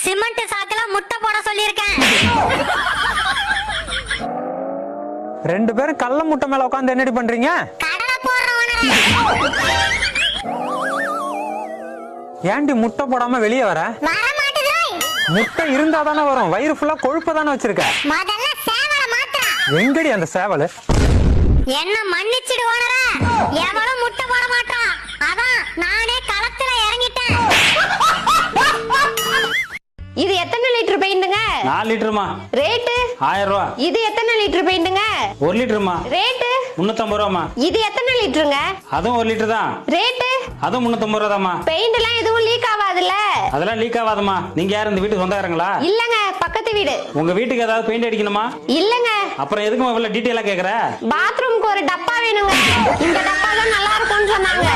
Cement சாக்குல முட்டை போட சொல்லிருக்கேன். ரெண்டு பேரும் கள்ள முட்டை மேல உட்கார்ந்து என்னடி பண்றீங்க? கடலை போடுறவனே. ஏன்டி முட்டை போடாம வெளியே வர? வர மாட்டேதே. முட்டை இருந்தா தானே வரும். வயிறு ஃபுல்லா கொழுப்பு தானே வச்சிருக்க. முதல்ல சேவல மாத்துறா. எங்கடி அந்த சேவல்? என்ன மன்னிச்சிடு ஓனரே. எவளும் முட்டை போட மாட்டான். அதான் நானே களத்துல இறங்கிட்டேன். இது எத்தனை லிட்டர் பெயிண்டுங்க? 4 லிட்டருமா. ரேட்டு 1000 ரூபா. இது எத்தனை லிட்டர் பெயிண்டுங்க? 1 லிட்டருமா. ரேட்டு 350 ரூபாமா. இது எத்தனை லிட்டருங்க? அதுவும் 1 லிட்டர் தான். ரேட்டு அதுவும் 350 ரூபா தாமா. பெயிண்ட் எல்லாம் எதுவும் லீக் ஆகாதுல்ல? அதெல்லாம் லீக் ஆகாதமா. நீங்க யார் இந்த வீட்டுக்கு சொந்தக்காரங்களா? இல்லங்க, பக்கத்து வீடு. உங்க வீட்டுக்கு ஏதாவது பெயிண்ட் அடிக்கணுமா? இல்லங்க. அப்புறம் எதுக்கு இவ்வளவு டீடைலா கேக்குற? பாத்ரூம்க்கு ஒரு டப்பா வேணுங்க. இந்த டப்பா தான் நல்லா இருக்கும்னு சொன்னாங்க.